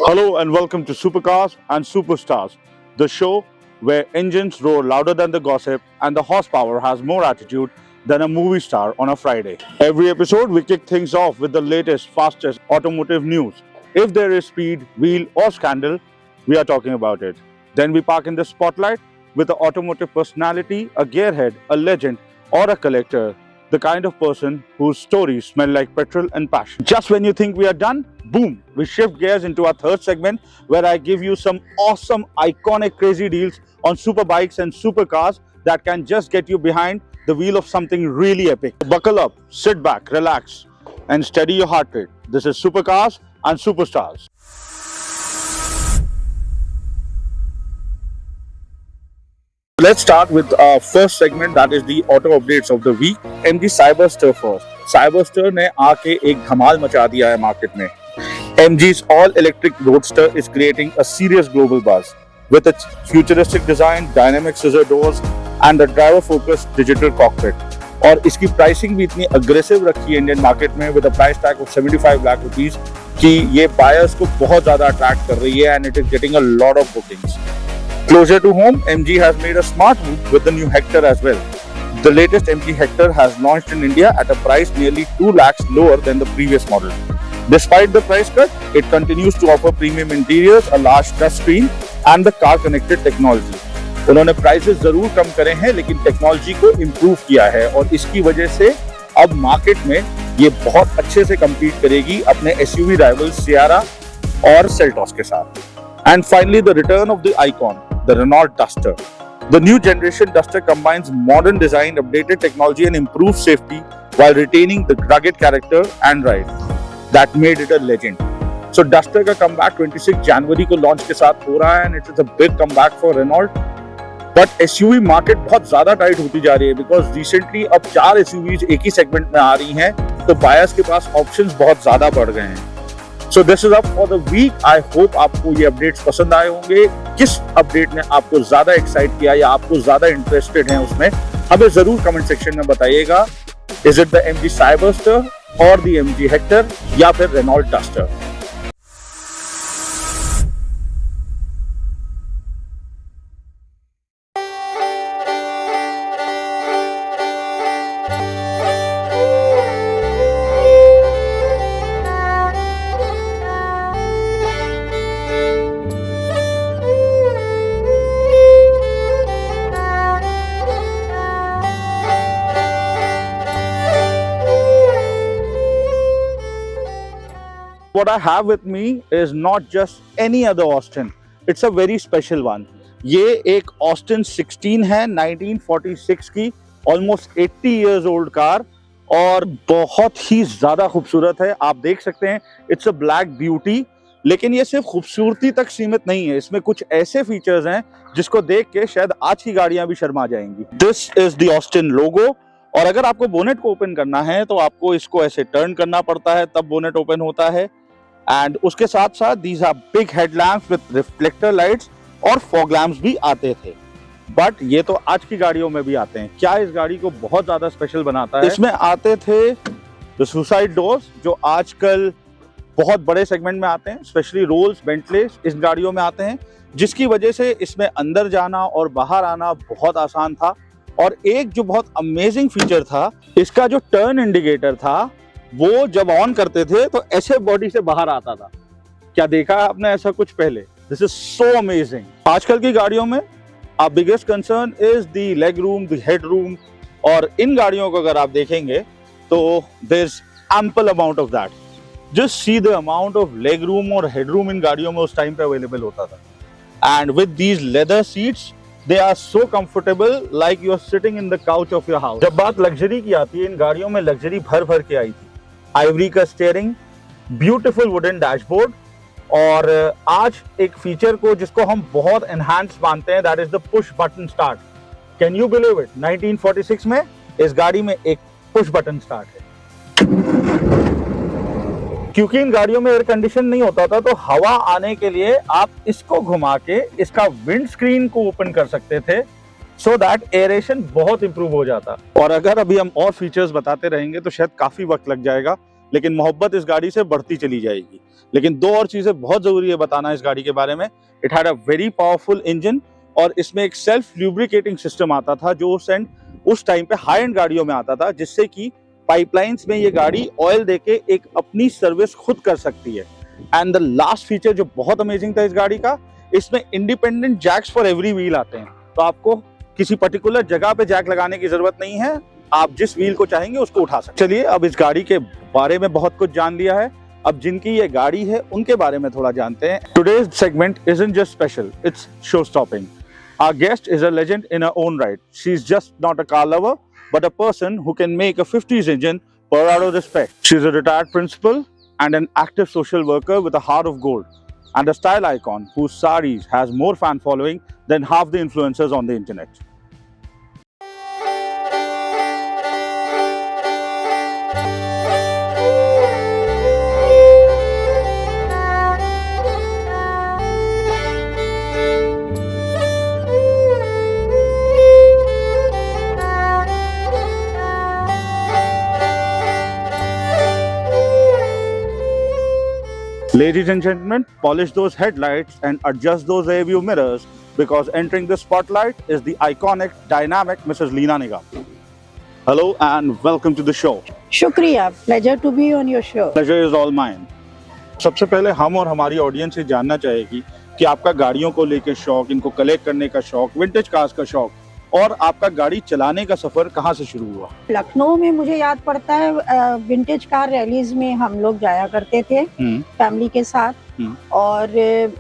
Hello and welcome to Supercars and Superstars, the show where engines roar louder than the gossip and the horsepower has more attitude than a movie star on a Friday. Every episode, we kick things off with the latest, fastest automotive news. If there is speed, wheel, or scandal, we are talking about it. Then we park in the spotlight with an automotive personality, a gearhead, a legend, or a collector, the kind of person whose stories smell like petrol and passion. Just when you think we are done, boom, we shift gears into our third segment where I give you some awesome, iconic, crazy deals on super bikes and supercars that can just get you behind the wheel of something really epic. Buckle up, sit back, relax, and steady your heart rate. This is Supercars and Superstars. Let's start with our first segment, that is the auto updates of the week. MG Cyberster first. Cyberster ने आके एक धमाल मचा दिया है market में. MG's all-electric roadster is creating a serious global buzz with its futuristic design, dynamic scissor doors, and a driver-focused digital cockpit. और इसकी pricing भी इतनी अग्रेसिव रखी है इंडियन मार्केट में with a price tag of 75 lakh rupees कि ये buyers को बहुत ज्यादा अट्रैक्ट कर रही है and it is getting a lot of bookings. Closer to home, MG has made a smart move with the new Hector as well. The latest MG Hector has launched in India at a price nearly 2 lakhs lower than the previous model. Despite the price cut, it continues to offer premium interiors, a large touch screen, and the car-connected technology. उन्होंने prices जरूर कम करे हैं, लेकिन technology को improve किया है और इसकी वजह से अब मार्केट में ये बहुत अच्छे से कम्पीट करेगी अपने SUV राइवल सियारा और सेल्टॉस के साथ. And finally, the return of the icon, the Renault Duster. The new generation Duster combines modern design, updated technology, and improved safety while retaining the rugged character and ride that made it a legend. So Duster का comeback 26 जनवरी को launch के साथ हो रहा है and it is a big comeback for Renault. But SUV market बहुत ज्यादा tight होती जा रही है because recently अब 4 SUVs एक ही सेगमेंट में आ रही हैं, तो बायर्स के पास ऑप्शंस बहुत ज्यादा बढ़ गए हैं. So this is up for the week. I hope आपको ये अपडेट्स पसंद आए होंगे. किस अपडेट ने आपको ज्यादा एक्साइट किया या आपको ज्यादा इंटरेस्टेड हैं उसमें, हमें जरूर कमेंट सेक्शन में बताइएगा. Is it the MG Cyberster or the MG Hector या फिर Renault Duster? What I have with me is not just any other Austin. It's a very special one. ये एक Austin 16 है 1946 की, almost 80 years old कार और बहुत ही ज़्यादा खूबसूरत है. आप देख सकते हैं it's a black beauty. लेकिन ये सिर्फ खूबसूरती तक सीमित नहीं है, इसमें कुछ ऐसे फीचर्स हैं जिसको देख के शायद आज की गाड़ियां भी शर्मा जाएंगी. This is the Austin logo. और अगर आपको बोनेट को ओपन करना है तो आपको इसको ऐसे टर्न करना पड़ता है, तब बोनेट ओपन होता है. एंड उसके साथ साथ these are big headlamps with reflector lights और फॉग लैम्प्स भी आते थे, बट ये तो आज की गाड़ियों में भी आते हैं. क्या इस गाड़ी को बहुत ज्यादा स्पेशल बनाता है, इसमें आते थे द सुसाइड डोर्स जो आजकल बहुत बड़े सेगमेंट में आते हैं, स्पेशली रोल्स बेंटलेस इस गाड़ियों में आते हैं, जिसकी वजह से इसमें अंदर जाना और बाहर आना बहुत आसान था. और एक जो बहुत अमेजिंग फीचर था, इसका जो टर्न इंडिकेटर था वो जब ऑन करते थे तो ऐसे बॉडी से बाहर आता था. क्या देखा है आपने ऐसा कुछ पहले? This is so amazing. आजकल की गाड़ियों में आप biggest concern is the leg room, the head room, और इन गाड़ियों को अगर आप देखेंगे तो there is ample amount of that. Just see the amount of leg room और हेड रूम इन गाड़ियों में उस टाइम पे अवेलेबल होता था. And with these leather seats they are so comfortable like you are sitting in the couch of your house. जब बात लग्जरी की आती है, इन गाड़ियों में लग्जरी भर भर के आई थी. आइवरी का स्टीयरिंग, ब्यूटीफुल वुडन डैशबोर्ड, और आज एक फीचर को जिसको हम बहुत एनहांस मानते हैं, that is the push button start. Can you believe it, 1946 में इस गाड़ी में एक पुश बटन स्टार्ट है. क्योंकि इन गाड़ियों में एयर कंडीशन नहीं होता था, तो हवा आने के लिए आप इसको घुमा के इसका विंड स्क्रीन को ओपन कर सकते थे, सो दैट एयरेशन बहुत इंप्रूव हो जाता. और अगर अभी हम और फीचर्स बताते रहेंगे तो शायद काफी वक्त लग जाएगा, लेकिन मोहब्बत इस गाड़ी से बढ़ती चली जाएगी। लेकिन दो और चीजें बहुत जरूरी है बताना इस गाड़ी के बारे में। It had a very powerful engine और इसमें एक सेल्फ ल्यूब्रिकेटिंग सिस्टम आता था जो उस टाइम पे हाई एंड गाड़ियों में आता था, जिससे कि पाइपलाइंस में ये गाड़ी ऑयल देके एक अपनी सर्विस खुद कर सकती है। एंड द लास्ट फीचर जो बहुत अमेजिंग था इस गाड़ी का, इसमें independent jacks for every wheel आते हैं, तो आपको किसी पर्टिकुलर जगह पे जैक लगाने की जरूरत नहीं है, आप जिस व्हील को चाहेंगे उसको उठा सकते। चलिए अब इस गाड़ी के बारे में बहुत कुछ जान लिया है, अब जिनकी ये गाड़ी है उनके बारे में थोड़ा जानते हैं। Today's segment isn't just special, it's show stopping. Our guest is a legend in her own right. She's just not a car lover, but a person who can make a 50s engine purr out of respect. She's a retired principal and an active social worker with a heart of gold, and a style icon whose saris has more fan following than half the influencers on the internet. Ladies and gentlemen, polish those headlights and adjust those rear view mirrors because entering the spotlight is the iconic, dynamic Mrs. Leena Nigam. Hello and welcome to the show. शुक्रिया, pleasure to be on your show. Pleasure is all mine. सबसे पहले हम और हमारी audience से जानना चाहेगी कि आपका गाड़ियों को लेकर शौक, इनको कलेक्ट करने का शौक, विंटेज कार्स का शौक और आपका गाड़ी चलाने का सफर कहाँ से शुरू हुआ? लखनऊ में मुझे याद पड़ता है विंटेज कार रैलीज में हम लोग जाया करते थे फैमिली के साथ और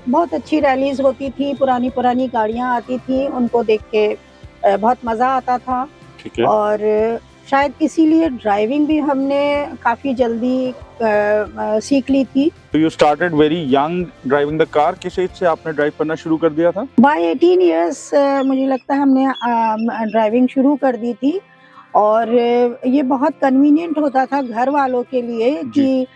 बहुत अच्छी रैलीज होती थी, पुरानी पुरानी गाड़ियाँ आती थी, उनको देख के बहुत मजा आता था। ठीक है। और शायद इसीलिए ड्राइविंग भी हमने काफी जल्दी सीख ली थी। So you started very young driving the car. किस एज से आपने ड्राइव करना शुरू कर दिया था? By 18 years मुझे लगता है हमने ड्राइविंग शुरू कर दी थी और ये बहुत कन्वीनियंट होता था घर वालों के लिए कि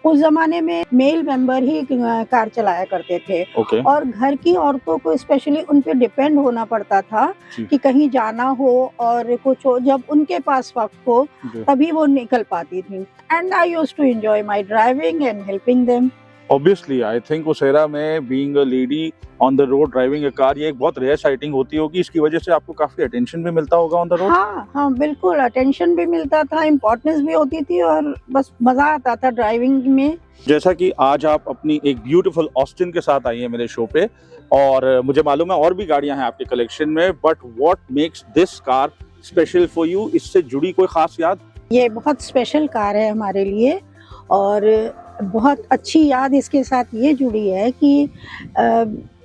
उस जमाने में मेल मेंबर ही कार चलाया करते थे। Okay. और घर की औरतों को स्पेशली उन पे डिपेंड होना पड़ता था कि कहीं जाना हो और कुछ हो, जब उनके पास वक्त हो तभी वो निकल पाती थी। And I used to enjoy my driving and helping them. Obviously, I think उस एरा में being a lady on the road driving a car ये एक बहुत रेयर साइटिंग होती होगी, इसकी वजह से आपको काफी अटेंशन भी मिलता होगा ऑन द रोड। हाँ बिल्कुल, अटेंशन भी मिलता था, इम्पोर्टेंस भी होती थी और बस मजा आता था ड्राइविंग में। जैसा कि आज आप अपनी एक ब्यूटीफुल ऑस्टिन के साथ आई है मेरे शो पे और मुझे मालूम है और भी गाड़ियां हैं आपके कलेक्शन में, but what makes this car special for you? इससे जुड़ी कोई खास याद? ये बहुत स्पेशल कार है हमारे लिए और बहुत अच्छी याद इसके साथ ये जुड़ी है कि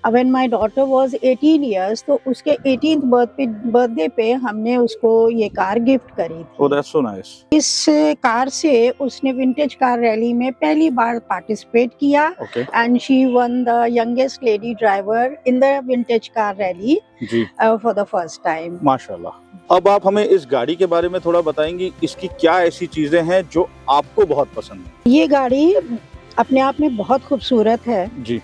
when my daughter was 18 years तो उसके 18th बर्थडे पे हमने उसको ये कार गिफ्ट करी थी। Oh, that's so nice. इस कार से उसने विंटेज कार रैली में पहली बार पार्टिसिपेट किया and she one the youngest lady driver in the vintage car rally for the first time. माशाल्लाह। अब आप हमें इस गाड़ी के बारे में थोड़ा बताएंगी, इसकी क्या ऐसी चीजें हैं जो आपको बहुत पसंद है? ये गाड़ी अपने आप में बहुत खूबसूरत है जी।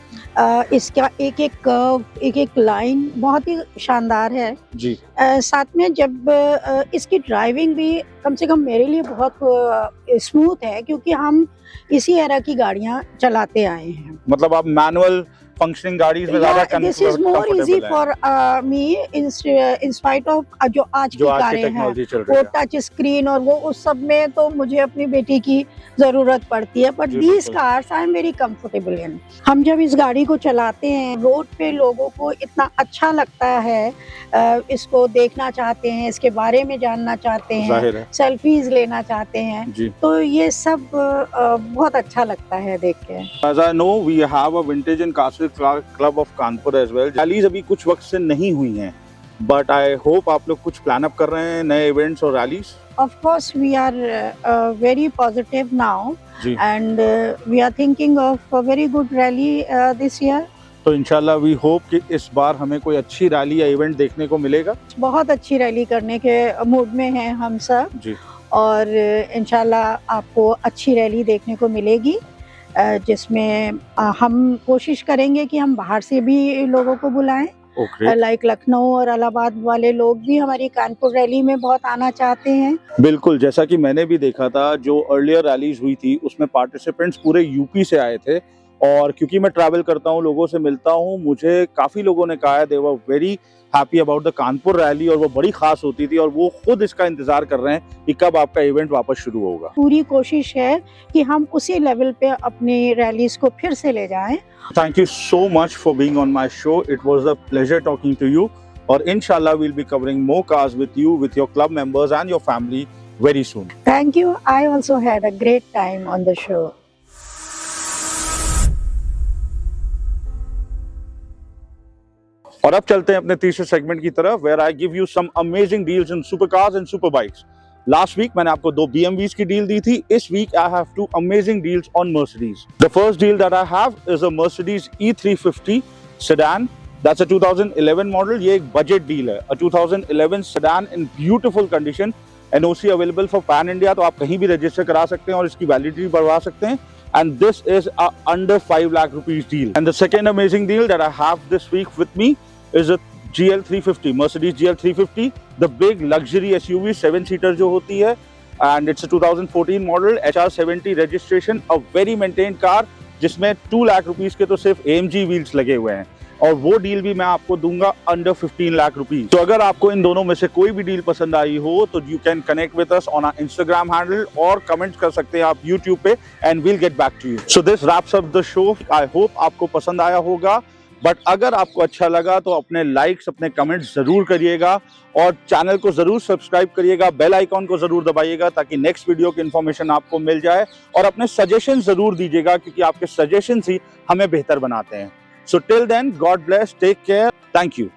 इसका एक एक कर्व, एक एक लाइन बहुत ही शानदार है जी। साथ में जब इसकी ड्राइविंग भी कम से कम मेरे लिए बहुत स्मूथ है क्योंकि हम इसी एरा की गाड़ियां चलाते आए हैं। मतलब आप मैनुअल फंक्शनिंग गाड़ी में ज्यादा this is more easy for me in spite of जो आज की कारें हैं वो टच स्क्रीन और वो उस सब में तो मुझे अपनी बेटी की जरूरत पड़ती है, but these cars I am very comfortable in. हम जब इस गाड़ी को चलाते हैं रोड पे लोगों को इतना अच्छा लगता है, इसको देखना चाहते हैं, इसके बारे में जानना चाहते हैं, सेल्फीज लेना चाहते हैं, तो ये सब बहुत अच्छा लगता है देख के। As I know, we have a vintage and car club of Kanpur as well. Rallies अभी कुछ वक्त से नहीं हुई हैं, but I hope आप लोग कुछ प्लान अप कर रहे हैं नए इवेंट्स और rallies. Of course, we are very positive now, and we are thinking of a very good rally this year. तो इंशाल्लाह वी होप कि इस बार हमें कोई अच्छी रैली या इवेंट देखने को मिलेगा। बहुत अच्छी रैली करने के मूड में हैं हम सब जी। और इंशाल्लाह आपको अच्छी रैली देखने को मिलेगी जिसमें हम कोशिश करेंगे कि हम बाहर से भी लोगों को बुलाएं Okay. लाइक लखनऊ और इलाहाबाद वाले लोग भी हमारी कानपुर रैली में बहुत आना चाहते हैं। बिल्कुल, जैसा कि मैंने भी देखा था, जो अर्लियर रैलीज हुई थी उसमें पार्टिसिपेंट्स पूरे यूपी से आए थे, और क्योंकि मैं ट्रैवल करता हूँ, लोगों से मिलता हूँ, मुझे काफी लोगों ने कहा है they were very happy about the Kanpur rally, और वो बड़ी खास होती थी, और वो खुद इसका इंतजार कर रहे हैं कि कब आपका इवेंट वापस शुरू होगा। पूरी कोशिश है कि हम उसी लेवल पे अपनी रैलीज को फिर से ले जाएं। Thank you so much for being on my show. It was a pleasure talking to you. और inshallah we'll be covering more cars with you, with your club members and your family very soon. Thank you. I also had a great time on the show. और अब चलते हैं अपने तीसरे segment की तरफ, where I give you some amazing deals in supercars and superbikes. Last week मैंने आपको 2 BMWs की डील दी थी. इस week I have 2 amazing deals on Mercedes. The first deal that I have is a Mercedes E350 sedan. That's a 2011 model. ये एक budget deal है. A 2011 sedan in beautiful condition. NOC available for Pan India, तो आप कहीं भी register करा सकते हैं और इसकी वैलिडिटी बढ़वा सकते हैं. And this is a under 5 lakh rupees deal. And the second amazing deal that I have this week with me is a GL350, Mercedes GL350, the big luxury SUV 7-seater जो होती है, and it's a 2014 model, HR70 registration, a very maintained car जिसमें 2 lakh rupees के तो सिर्फ AMG wheels लगे हुए हैं, और वो डील भी मैं आपको दूंगा अंडर 15 लाख रुपीस. तो अगर आपको इन दोनों में से कोई भी डील पसंद आई हो तो you can connect with us on our Instagram handle, और कमेंट कर सकते हैं आप यूट्यूब पे, and we'll get back to you. So this wraps up the show. I hope आपको पसंद आया होगा, बट अगर आपको अच्छा लगा तो अपने लाइक्स, अपने कमेंट्स जरूर करिएगा, और चैनल को जरूर सब्सक्राइब करिएगा, बेल आइकॉन को जरूर दबाइएगा ताकि नेक्स्ट वीडियो की इन्फॉर्मेशन आपको मिल जाए, और अपने सजेशन जरूर दीजिएगा क्योंकि आपके सजेशन ही हमें बेहतर बनाते हैं. So till then, God bless, take care, thank you.